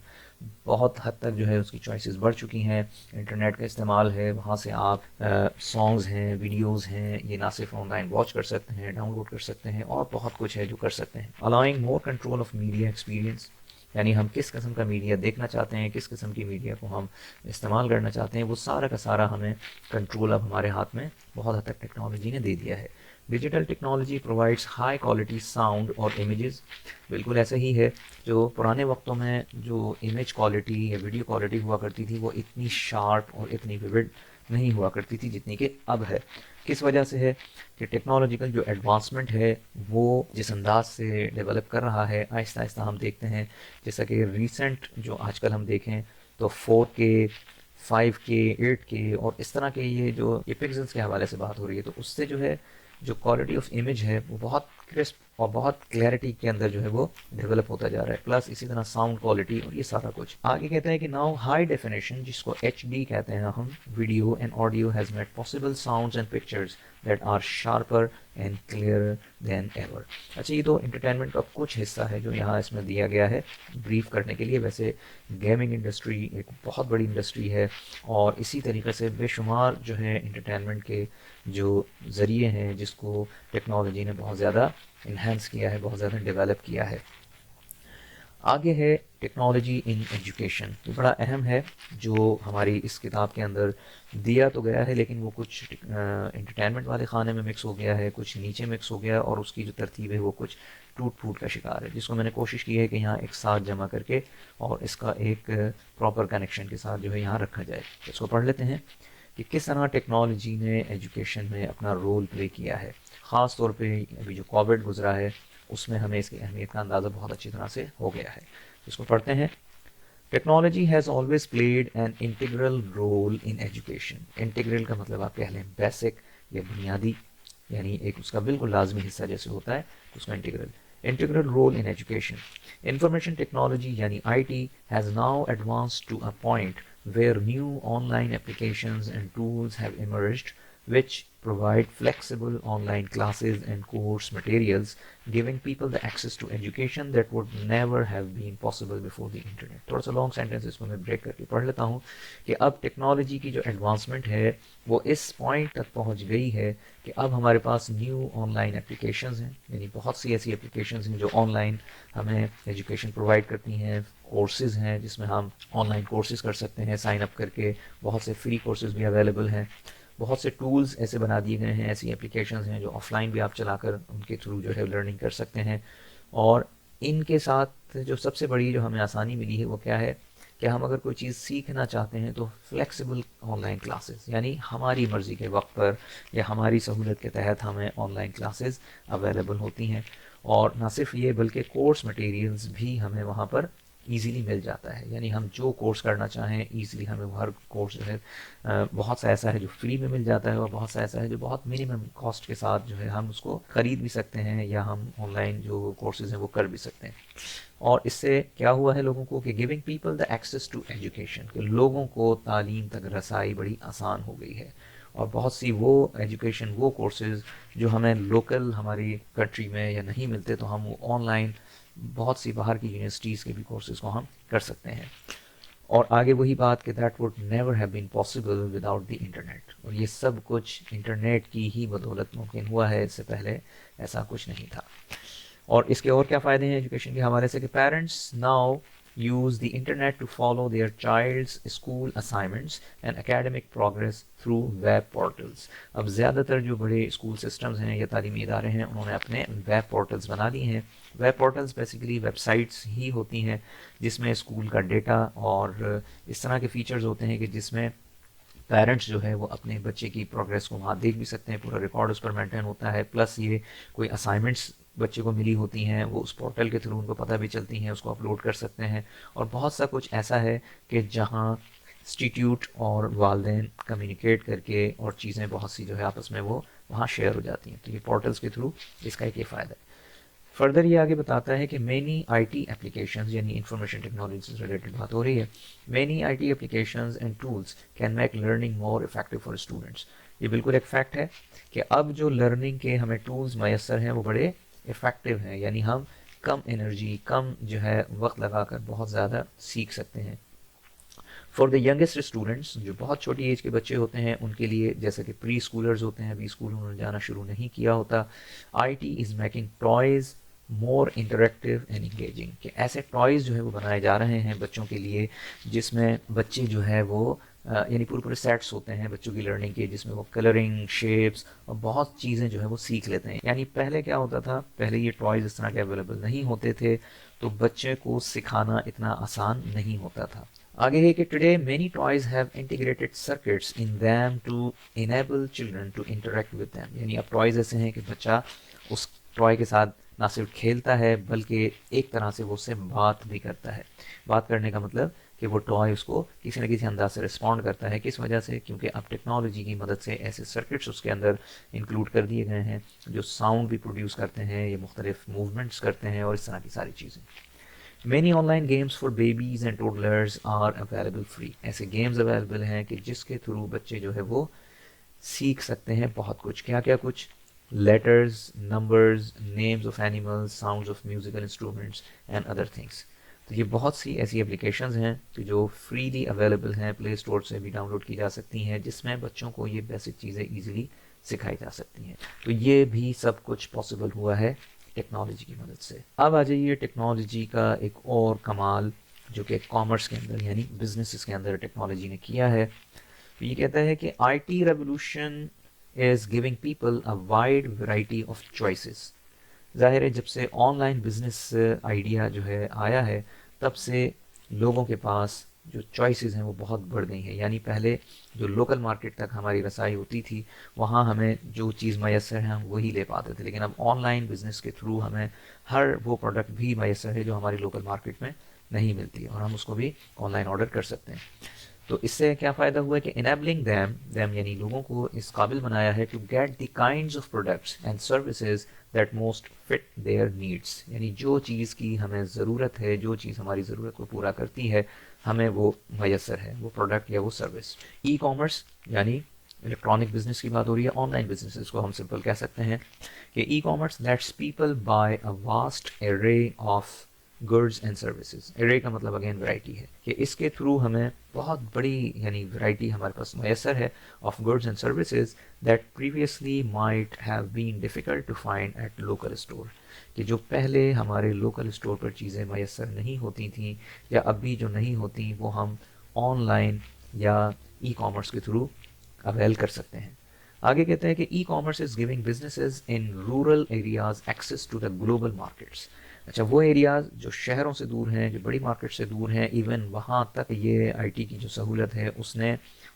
بہت حد تک جو ہے اس کی چوائسیز بڑھ چکی ہیں. انٹرنیٹ کا استعمال ہے، وہاں سے آپ سانگز ہیں، ویڈیوز ہیں، یہ نہ صرف آن لائن واچ کر سکتے ہیں، ڈاؤن لوڈ کر سکتے ہیں، اور بہت کچھ ہے جو کر سکتے ہیں. allowing more control of media experience, یعنی ہم کس قسم کا میڈیا دیکھنا چاہتے ہیں، کس قسم کی میڈیا کو ہم استعمال کرنا چاہتے ہیں، وہ سارا کا سارا ہمیں کنٹرول اب ہمارے ہاتھ میں بہت حد تک ٹیکنالوجی نے دے دیا ہے. Digital technology provides high quality sound اور امیجز. بالکل ایسا ہی ہے، جو پرانے وقتوں میں جو امیج کوالٹی یا ویڈیو کوالٹی ہوا کرتی تھی وہ اتنی شارپ اور اتنی ویوڈ نہیں ہوا کرتی تھی جتنی کہ اب ہے. کس وجہ سے ہے؟ کہ ٹیکنالوجیکل جو ایڈوانسمنٹ ہے وہ جس انداز سے ڈیولپ کر رہا ہے، آہستہ آہستہ ہم دیکھتے ہیں جیسا کہ ریسنٹ جو آج کل ہم دیکھیں تو 4K 5K 8K اور اس طرح کے یہ پکسلز کے حوالے سے بات ہو رہی ہے، تو اس سے جو ہے جو کوالٹی آف امیج ہے وہ بہت کرسپ اور بہت کلیئرٹی کے اندر جو ہے وہ ڈیولپ ہوتا جا رہا ہے، پلس اسی طرح ساؤنڈ کوالٹی اور یہ سارا کچھ. آگے کہتے ہیں کہ ناؤ ہائی ڈیفینیشن، جس کو HD کہتے ہیں ہم، video and audio has made possible sounds and pictures that are sharper and clear than ever. اچھا، یہ تو انٹرٹینمنٹ کا کچھ حصہ ہے جو یہاں اس میں دیا گیا ہے بریف کرنے کے لیے. ویسے گیمنگ انڈسٹری ایک بہت بڑی انڈسٹری ہے، اور اسی طریقے سے بے شمار جو ہے انٹرٹینمنٹ کے جو ذریعے ہیں جس کو ٹیکنالوجی نے بہت زیادہ انہینس کیا ہے، بہت زیادہ ڈیولپ کیا ہے. آگے ہے ٹیکنالوجی ان ایجوکیشن. یہ بڑا اہم ہے جو ہماری اس کتاب کے اندر دیا تو گیا ہے، لیکن وہ کچھ انٹرٹینمنٹ والے خانے میں مکس ہو گیا ہے، کچھ نیچے مکس ہو گیا ہے، اور اس کی جو ترتیب ہے وہ کچھ ٹوٹ پھوٹ کا شکار ہے، جس کو میں نے کوشش کی ہے کہ یہاں ایک ساتھ جمع کر کے اور اس کا ایک پراپر کنیکشن کے ساتھ جو ہے یہاں رکھا جائے. اس کو پڑھ لیتے ہیں کہ کس طرح ٹیکنالوجی نے ایجوکیشن میں اپنا رول پلے کیا ہے. خاص طور پہ ابھی جو کووڈ گزرا ہے اس میں ہمیں اس کی اہمیت کا اندازہ بہت اچھی طرح سے ہو گیا ہے. اس کو پڑھتے ہیں. Technology has always played an integral role in education. Integral کا مطلب آپ کہہ لیں بیسک یا بنیادی، یعنی ایک اس کا بالکل لازمی حصہ جیسے ہوتا ہے اس کا integral role in education. Information technology یعنی IT has now advanced to a point where new online applications and tools have emerged which provide flexible online classes and course materials, giving people the access to education that would never have been possible before the internet. تھوڑا سا long sentence اس کو میں break کر کے پڑھ لیتا ہوں کہ اب ٹیکنالوجی کی جو ایڈوانسمنٹ ہے وہ اس پوائنٹ تک پہنچ گئی ہے کہ اب ہمارے پاس نیو آن لائن اپلیکیشنز ہیں، یعنی بہت سی ایسی اپلیکیشنز ہیں جو آن لائن ہمیں ایجوکیشن پرووائڈ کرتی ہیں. کورسز ہیں جس میں ہم آن لائن کورسز کر سکتے ہیں سائن اپ کر کے، بہت سے فری کورسز بھی اویلیبل ہیں. بہت سے ٹولز ایسے بنا دیے گئے ہیں، ایسی اپلیکیشنز ہیں جو آف لائن بھی آپ چلا کر ان کے تھرو جو ہے لرننگ کر سکتے ہیں. اور ان کے ساتھ جو سب سے بڑی جو ہمیں آسانی ملی ہے وہ کیا ہے کہ ہم اگر کوئی چیز سیکھنا چاہتے ہیں تو فلیکسیبل آن لائن کلاسز، یعنی ہماری مرضی کے وقت پر یا ہماری سہولت کے تحت ہمیں آن لائن کلاسز اویلیبل ہوتی ہیں. اور نہ صرف یہ بلکہ کورس مٹیریلز بھی ہمیں وہاں پر ایزیلی مل جاتا ہے، یعنی ہم جو کورس کرنا چاہیں ایزیلی ہمیں وہ ہر کورس جو ہے بہت سا ایسا ہے جو فری میں مل جاتا ہے، اور بہت سا ایسا ہے جو بہت منیمم کاسٹ کے ساتھ جو ہے ہم اس کو خرید بھی سکتے ہیں یا ہم آن لائن جو کورسز ہیں وہ کر بھی سکتے ہیں. اور اس سے کیا ہوا ہے لوگوں کو کہ giving people the access to education, کہ لوگوں کو تعلیم تک رسائی بڑی آسان ہو گئی ہے. اور بہت سی وہ ایجوکیشن، وہ کورسز جو ہمیں لوکل ہماری کنٹری میں یا نہیں ملتے تو ہم وہ آن لائن بہت سی باہر کی یونیورسٹیز کے بھی کورسز کو ہم کر سکتے ہیں. اور آگے وہی بات کہ that would never have been possible without the internet, اور یہ سب کچھ انٹرنیٹ کی ہی بدولت ممکن ہوا ہے، اس سے پہلے ایسا کچھ نہیں تھا. اور اس کے اور کیا فائدے ہیں ایجوکیشن کے حوالے سے کہ parents now use the internet to follow their child's school assignments and academic progress through web portals. اب زیادہ تر جو بڑے اسکول سسٹمز ہیں یا تعلیمی ادارے ہیں انہوں نے اپنے ویب پورٹلز بنا دی ہیں. Web portals basically websites ہی ہوتی ہیں جس میں اسکول کا ڈیٹا اور اس طرح کے فیچرز ہوتے ہیں کہ جس میں پیرنٹس جو ہے وہ اپنے بچے کی پروگریس کو وہاں دیکھ بھی سکتے ہیں، پورا ریکارڈ اس پر مینٹین ہوتا ہے. پلس یہ کوئی اسائنمنٹس بچے کو ملی ہوتی ہیں وہ اس پورٹل کے تھرو ان کو پتہ بھی چلتی ہیں، اس کو اپلوڈ کر سکتے ہیں. اور بہت سا کچھ ایسا ہے کہ جہاں انسٹیٹیوٹ اور والدین کمیونیکیٹ کر کے اور چیزیں بہت سی جو ہے آپس میں وہ وہاں شیئر ہو جاتی ہیں. تو یہ پورٹلس کے تھرو اس کا ایک یہ فائدہ ہے. فردر یہ آگے بتاتا ہے کہ مینی آئی ٹی اپلیکیشنز یعنی انفارمیشن ٹیکنالوجی سے ریلیٹڈ بات ہو رہی ہے. Many I T applications and tools can make learning more effective for students. یہ بالکل ایک فیکٹ ہے کہ اب جو لرننگ کے ہمیں ٹولز میسر ہیں وہ بڑے افیکٹو ہیں, یعنی ہم کم انرجی کم جو ہے وقت لگا کر بہت زیادہ سیکھ سکتے ہیں. فار دا ینگسٹ اسٹوڈنٹس, جو بہت چھوٹی ایج کے بچے ہوتے ہیں ان کے لیے, جیسے کہ پری اسکولرز ہوتے ہیں, ابھی اسکول انہوں نے جانا شروع نہیں کیا ہوتا, آئی T is making toys more interactive and engaging. کہ ایسے ٹوائز جو ہے وہ بنائے جا رہے ہیں بچوں کے لیے جس میں بچے جو ہے وہ یعنی پورے پورے سیٹس ہوتے ہیں بچوں کی لرننگ کے, جس میں وہ کلرنگ, شیپس اور بہت چیزیں جو ہے وہ سیکھ لیتے ہیں. یعنی پہلے کیا ہوتا تھا, پہلے یہ ٹوائز اس طرح کے اویلیبل نہیں ہوتے تھے تو بچے کو سکھانا اتنا آسان نہیں ہوتا تھا. آگے ہے کہ today many toys have integrated circuits in them to enable children to interact with them. یعنی اب ٹوائز ایسے ہیں کہ بچہ اس ٹوائے کے ساتھ نہ صرف کھیلتا ہے بلکہ ایک طرح سے وہ اس سے بات بھی کرتا ہے. بات کرنے کا مطلب کہ وہ ٹوائے اس کو کسی نہ کسی انداز سے رسپونڈ کرتا ہے. کس وجہ سے؟ کیونکہ اب ٹیکنالوجی کی مدد سے ایسے سرکٹس اس کے اندر انکلوڈ کر دیے گئے ہیں جو ساؤنڈ بھی پروڈیوس کرتے ہیں, یہ مختلف موومنٹس کرتے ہیں اور اس طرح کی ساری چیزیں. Many online games for babies and toddlers are available free. ایسے گیمز اویلیبل ہیں کہ جس کے تھرو بچے جو ہے وہ سیکھ سکتے ہیں بہت کچھ. کیا کیا کچھ؟ Letters, numbers, names of animals, sounds of musical instruments and other things. تو یہ بہت سی ایسی اپلیکیشنز ہیں کہ جو فریلی اویلیبل ہیں, پلے اسٹور سے بھی ڈاؤن لوڈ کی جا سکتی ہیں, جس میں بچوں کو یہ بیسک چیزیں ایزیلی سکھائی جا سکتی ہیں. تو یہ بھی سب کچھ پاسبل ہوا ہے ٹیکنالوجی کی مدد سے. اب آ جائیے ٹیکنالوجی کا ایک اور کمال جو کہ کامرس کے اندر یعنی بزنسز کے اندر ٹیکنالوجی نے کیا ہے. تو یہ کہتا ہے کہ I T revolution is giving people a wide variety of choices. ظاہر ہے جب سے آن لائن بزنس آئیڈیا جو ہے آیا ہے تب سے لوگوں کے پاس جو چوائسیز ہیں وہ بہت بڑھ گئی ہیں. یعنی پہلے جو لوکل مارکیٹ تک ہماری رسائی ہوتی تھی وہاں ہمیں جو چیز میسر ہے ہم وہی لے پاتے تھے, لیکن اب آن لائن بزنس کے تھرو ہمیں ہر وہ پروڈکٹ بھی میسر ہے جو ہماری لوکل مارکیٹ میں نہیں ملتی اور ہم اس کو بھی آن لائن آرڈر کر سکتے ہیں. تو اس سے کیا فائدہ ہوا ہے کہ انیبلنگ دیم یعنی لوگوں کو اس قابل بنایا ہے to get the kinds of products and services that most fit their needs. یعنی جو چیز کی ہمیں ضرورت ہے, جو چیز ہماری ضرورت کو پورا کرتی ہے, ہمیں وہ میسر ہے, وہ پروڈکٹ یا وہ سروس. ای کامرس یعنی الیکٹرانک بزنس کی بات ہو رہی ہے, آن لائن بزنس کو ہم سمپل کہہ سکتے ہیں کہ e commerce lets people buy a vast array of goods and services. Array کا مطلب اگین ورائٹی ہے کہ اس کے تھرو ہمیں بہت بڑی یعنی ورائٹی ہمارے پاس میسر ہے of goods and services that previously might have been difficult to find at local store. کہ جو پہلے ہمارے لوکل اسٹور پر چیزیں میسر نہیں ہوتی تھیں یا اب بھی جو نہیں ہوتی وہ ہم آن لائن یا ای کامرس کے تھرو اویل کر سکتے ہیں. آگے کہتے ہیں کہ e commerce is giving businesses in rural areas access to the global markets. اچھا, وہ ایریاز جو شہروں سے دور ہیں, جو بڑی مارکیٹ سے دور ہیں, ایون وہاں تک یہ آئی ٹی کی جو سہولت ہے اس نے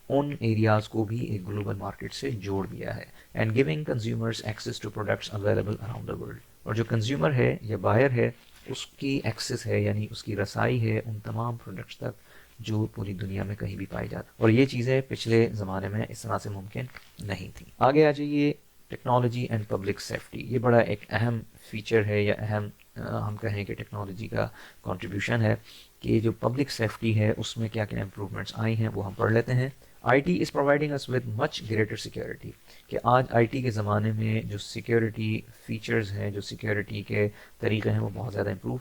ان ایریاز کو بھی ایک گلوبل مارکیٹ سے جوڑ دیا ہے. And giving consumers access to products available around the world. اور جو کنزیومر ہے یا بائر ہے اس کی ایکسیس ہے یعنی اس کی رسائی ہے ان تمام پروڈکٹس تک جو پوری دنیا میں کہیں بھی پائی جاتی. اور یہ چیزیں پچھلے زمانے میں اس طرح سے ممکن نہیں تھیں. آگے آ جائیے ٹیکنالوجی اینڈ پبلک سیفٹی. یہ بڑا ایک اہم فیچر ہے یا اہم ہم کہیں کہ ٹیکنالوجی کا کنٹریبیوشن ہے کہ جو پبلک سیفٹی ہے اس میں کیا کیا امپرومنٹس آئی ہیں وہ ہم پڑھ لیتے ہیں. I T is providing us with much greater security. کہ آج آئی ٹی کے زمانے میں جو سیکیورٹی فیچرز ہیں, جو سیکیورٹی کے طریقے ہیں وہ بہت زیادہ امپروو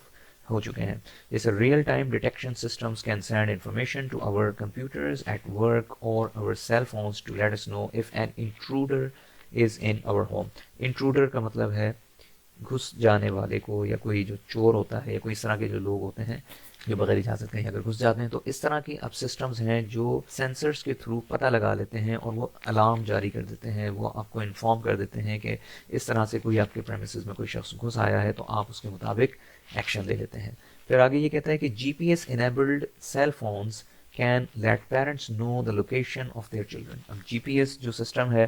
ہو چکے ہیں. جیسے real time detection systems can send information to our computers at work اور our cell phones to let us know if an intruder is in our home. Intruder کا مطلب ہے گھس جانے والے کو, یا کوئی جو چور ہوتا ہے یا کوئی اس طرح کے جو لوگ ہوتے ہیں جو بغیر اجازت کہیں اگر گھس جاتے ہیں. تو اس طرح کی اب سسٹمز ہیں جو سینسرز کے تھرو پتہ لگا لیتے ہیں اور وہ الارم جاری کر دیتے ہیں, وہ آپ کو انفارم کر دیتے ہیں کہ اس طرح سے کوئی آپ کے پریمیسز میں کوئی شخص گھس آیا ہے, تو آپ اس کے مطابق ایکشن لے لیتے ہیں. پھر آگے یہ کہتا ہے کہ G P S enabled cell phones can let parents know the location of their children. اب جی پی ایس جو سسٹم ہے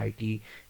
IT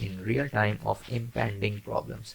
in real time of impending problems।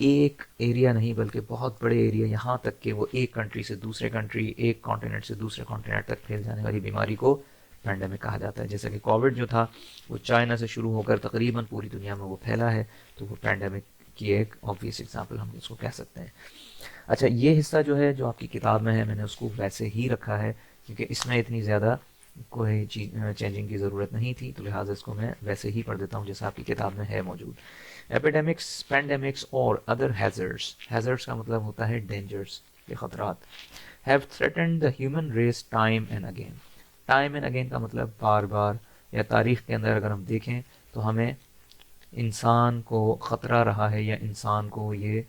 ایک ایریا نہیں بلکہ بہت بڑے ایریا، یہاں تک کہ وہ ایک کنٹری سے دوسرے کنٹری، ایک کانٹیننٹ سے دوسرے کانٹیننٹ تک پھیل جانے والی بیماری کو پینڈیمک کہا جاتا ہے. جیسا کہ کووڈ جو تھا وہ چائنا سے شروع ہو کر تقریباً پوری دنیا میں وہ پھیلا ہے، تو وہ پینڈیمک کی ایک آبویس ایگزامپل ہم اس کو کہہ سکتے ہیں. اچھا، یہ حصہ جو ہے جو آپ کی کتاب میں ہے، میں نے اس کو ویسے ہی رکھا ہے کیونکہ اس میں اتنی زیادہ کوئی چینجنگ کی ضرورت نہیں تھی، تو لہٰذا اس کو میں ویسے ہی پڑھ دیتا ہوں جیسا آپ کی کتاب میں ہے موجود. ایپیڈیمکس، پینڈیمکس اور ادر ہیزرڈس، ہیزرڈس کا مطلب ہوتا ہے ڈینجرس، یہ خطرات، have threatened the human race time and again. Time and again کا مطلب بار بار، یا تاریخ کے اندر اگر ہم دیکھیں تو ہمیں انسان کو خطرہ رہا ہے یا انسان کو یہ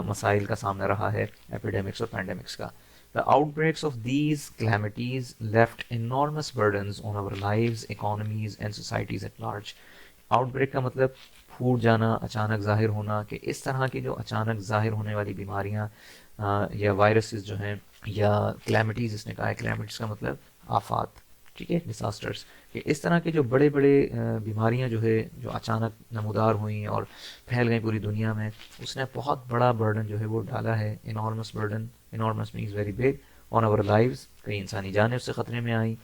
مسائل کا سامنا رہا ہے ایپیڈیمکس اور پینڈیمکس کا. The outbreaks of these calamities left enormous burdens on our lives, economies and societies at large. Out break کا مطلب پھوٹ جانا، اچانک ظاہر ہونا، کہ اس طرح کی جو اچانک ظاہر ہونے والی بیماریاں یا وائرسز جو ہیں، یا کلیمٹیز، اس نے کہا ہے کلیمٹیز کا مطلب آفات، ٹھیک ہے، ڈیساسٹرز، کہ اس طرح کے جو بڑے بڑے بیماریاں جو ہے جو اچانک نمودار ہوئیں اور پھیل گئیں پوری دنیا میں، اس نے بہت بڑا برڈن جو ہے وہ ڈالا ہے. Enormous burden, enormous means very big, on our lives. کئی انسانی جانیں اس سے خطرے میں آئیں،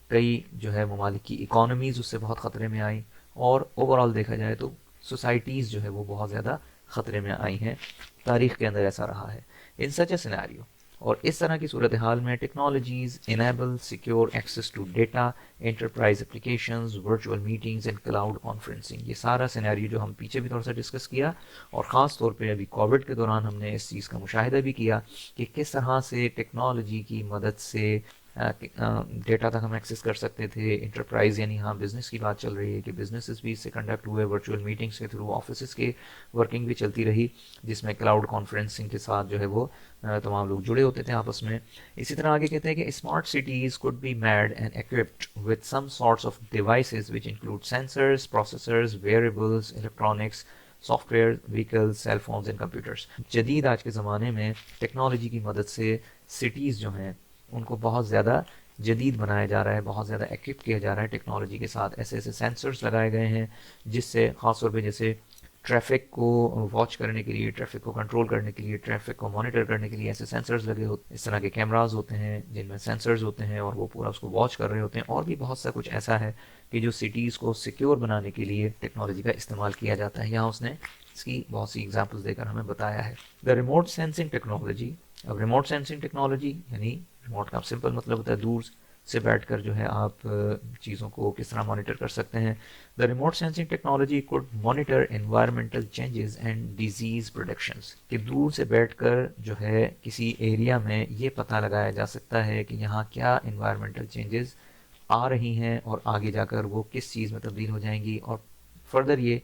کئی جو ہے ممالک کی اکانومیز اس سے بہت خطرے میں آئیں، اور اوور آل دیکھا جائے تو سوسائٹیز جو ہے وہ بہت زیادہ خطرے میں آئی ہیں. تاریخ کے اندر ایسا رہا ہے. ان سچ اے سینیریو، اور اس طرح کی صورتحال میں technologies enable secure access to data, enterprise applications, virtual meetings and cloud conferencing. یہ سارا سینیریو جو ہم پیچھے بھی تھوڑا سا ڈسکس کیا، اور خاص طور پہ ابھی کووڈ کے دوران ہم نے اس چیز کا مشاہدہ بھی کیا کہ کس طرح سے ٹیکنالوجی کی مدد سے ڈیٹا تک ہم ایکسیس کر سکتے تھے. انٹرپرائز یعنی ہاں بزنس کی بات چل رہی ہے کہ بزنسز بھی اس سے کنڈکٹ ہوئے ورچوئل میٹنگس کے تھرو، آفیسز کے ورکنگ بھی چلتی رہی جس میں کلاؤڈ کانفرنسنگ کے ساتھ جو ہے وہ تمام لوگ جڑے ہوتے تھے آپس میں. اسی طرح آگے کہتے ہیں کہ smart cities could be made and equipped with some sorts of devices which include sensors, processors, wearables, electronics, software, vehicles, cell phones and computers. جدید آج کے زمانے میں ٹیکنالوجی کی مدد سے سٹیز جو ہیں ان کو بہت زیادہ جدید بنایا جا رہا ہے، بہت زیادہ ایکوپ کیا جا رہا ہے ٹیکنالوجی کے ساتھ. ایسے ایسے سینسرز لگائے گئے ہیں جس سے خاص طور پہ جیسے ٹریفک کو واچ کرنے کے لیے، ٹریفک کو کنٹرول کرنے کے لیے، ٹریفک کو مانیٹر کرنے کے لیے ایسے سینسرز لگے ہوتے ہیں. اس طرح کے کیمراز ہوتے ہیں جن میں سینسرز ہوتے ہیں اور وہ پورا اس کو واچ کر رہے ہوتے ہیں. اور بھی بہت سا کچھ ایسا ہے کہ جو سٹیز کو سیکیور بنانے کے لیے ٹیکنالوجی کا استعمال کیا جاتا ہے. یہاں اس نے اس کی بہت سی ایگزامپلس دے کر ہمیں بتایا ہے. دا ریموٹ سینسنگ ٹیکنالوجی. اب ریموٹ سینسنگ ٹیکنالوجی یعنی ریموٹ کا سمپل مطلب ہوتا ہے دور سے بیٹھ کر جو ہے آپ چیزوں کو کس طرح مانیٹر کر سکتے ہیں. The remote sensing technology could monitor environmental changes and disease productions. کہ دور سے بیٹھ کر جو ہے کسی ایریا میں یہ پتہ لگایا جا سکتا ہے کہ یہاں کیا انوائرمنٹل چینجز آ رہی ہیں اور آگے جا کر وہ کس چیز میں تبدیل ہو جائیں گی، اور فردر یہ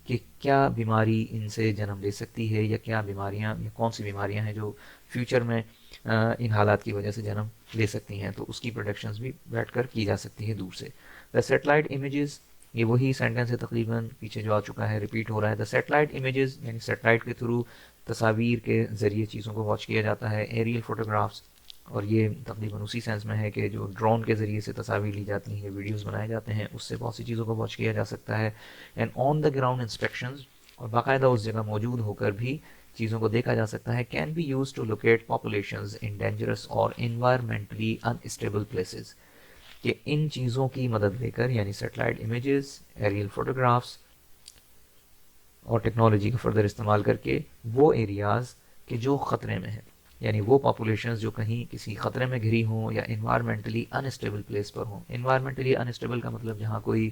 کہ کیا بیماری ان سے جنم لے سکتی ہے، یا کیا بیماریاں یا کون سی بیماریاں ہیں جو فیوچر میں ان حالات کی وجہ سے جنم لے سکتی ہیں. تو اس کی پروڈکشنز بھی بیٹھ کر کی جا سکتی ہے دور سے. دا سیٹلائٹ امیجز، یہ وہی سینٹینس ہے تقریباً پیچھے جو آ چکا ہے، ریپیٹ ہو رہا ہے. دا سیٹلائٹ امیجز یعنی سیٹلائٹ کے تھرو تصاویر کے ذریعے چیزوں کو واچ کیا جاتا ہے. ایریل فوٹوگرافس، اور یہ تقریباً اسی سینس میں ہے کہ جو ڈرون کے ذریعے سے تصاویر لی جاتی ہیں، ویڈیوز بنائے جاتے ہیں، اس سے بہت سی چیزوں کو واچ کیا جا سکتا ہے. And on the ground inspections, اور باقاعدہ اس جگہ موجود ہو کر بھی چیزوں کو دیکھا جا سکتا ہے. Can be use to locate populations in dangerous اور انوائرمنٹلی انسٹیبل پلیسز. کہ ان چیزوں کی مدد لے کر یعنی سیٹلائٹ امیجز، ایریل فوٹوگرافس اور ٹیکنالوجی کا فردر استعمال کر کے وہ ایریاز کہ جو خطرے میں ہیں، یعنی وہ پاپولیشنز جو کہیں کسی خطرے میں گھری ہوں یا انوائرمنٹلی انسٹیبل پلیس پر ہوں. انوائرمنٹلی انسٹیبل کا مطلب جہاں کوئی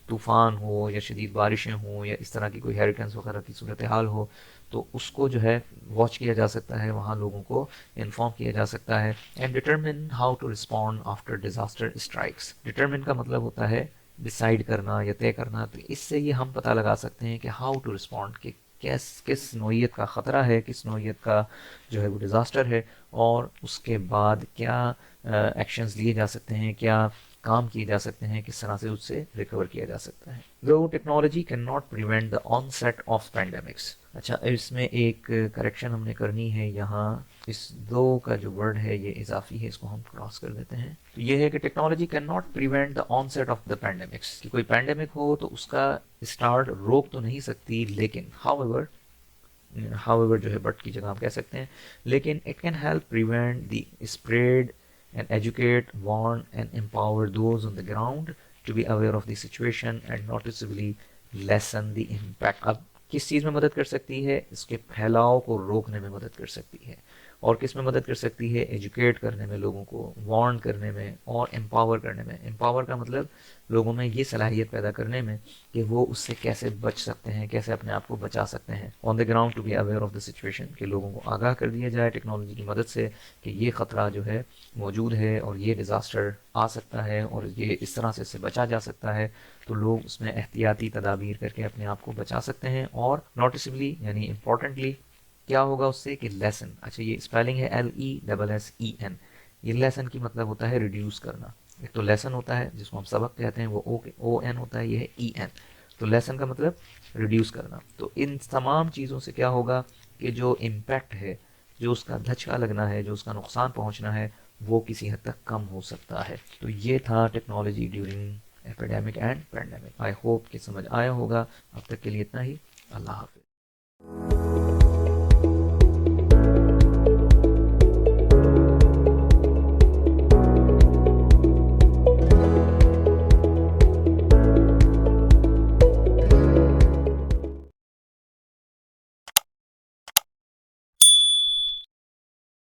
طوفان ہو یا شدید بارشیں ہوں یا اس طرح کی کوئی ہیریکنز وغیرہ کی صورتحال ہو، تو اس کو جو ہے واچ کیا جا سکتا ہے، وہاں لوگوں کو انفارم کیا جا سکتا ہے. And determine how to respond after disaster strikes. Determine کا مطلب ہوتا ہے ڈیسائیڈ کرنا یا طے کرنا. تو اس سے یہ ہم پتہ لگا سکتے ہیں کہ ہاؤ ٹو رسپونڈ، کہ کس نوعیت کا خطرہ ہے، کس نوعیت کا جو ہے وہ ڈیزاسٹر ہے، اور اس کے بعد کیا ایکشنز لیے جا سکتے ہیں، کیا کام کیے جا سکتے ہیں، کس طرح سے اس سے ریکور کیا جا سکتا ہے. دو technology can not prevent the onset of pandemics. اچھا، اس میں ایک کریکشن ہم نے کرنی ہے. یہاں اس دو کا جو ورڈ ہے یہ اضافی ہے، اس کو ہم کراس کر دیتے ہیں. تو یہ ہے کہ technology can not prevent the onset of the pandemics. کہ کوئی پینڈیمک ہو تو اس کا اسٹارٹ روک تو نہیں سکتی، لیکن ہاؤ ایور however جو ہے بٹ کی جگہ ہم کہہ سکتے ہیں. لیکن it can help prevent the spread and educate, warn and empower those on the ground to be aware of the situation and noticeably lessen the impact. اب کس چیز میں مدد کر سکتی ہے؟ اس کے پھیلاؤ کو روکنے میں مدد کر سکتی ہے. اور کس میں مدد کر سکتی ہے؟ ایجوکیٹ کرنے میں لوگوں کو، وارن کرنے میں اور امپاور کرنے میں. امپاور کا مطلب لوگوں میں یہ صلاحیت پیدا کرنے میں کہ وہ اس سے کیسے بچ سکتے ہیں، کیسے اپنے آپ کو بچا سکتے ہیں. On the ground to be aware of the situation, کہ لوگوں کو آگاہ کر دیا جائے ٹیکنالوجی کی مدد سے کہ یہ خطرہ جو ہے موجود ہے اور یہ ڈیزاسٹر آ سکتا ہے اور یہ اس طرح سے اس سے بچا جا سکتا ہے. تو لوگ اس میں احتیاطی تدابیر کر کے اپنے آپ کو بچا سکتے ہیں. اور نوٹسبلی یعنی امپورٹنٹلی کیا ہوگا اس سے کہ لیسن. اچھا یہ اسپیلنگ ہے LESSEN. یہ لیسن کی مطلب ہوتا ہے ریڈیوس کرنا. ایک تو لیسن ہوتا ہے جس کو ہم سبق کہتے ہیں، وہ ON ہوتا ہے، یہ ہے EN. تو لیسن کا مطلب ریڈیوس کرنا. تو ان تمام چیزوں سے کیا ہوگا کہ جو امپیکٹ ہے، جو اس کا دھچکا لگنا ہے، جو اس کا نقصان پہنچنا ہے، وہ کسی حد تک کم ہو سکتا ہے. تو یہ تھا technology during epidemic and pandemic. I hope کہ سمجھ آیا ہوگا. اب تک کے لیے اتنا ہی. اللہ حافظ.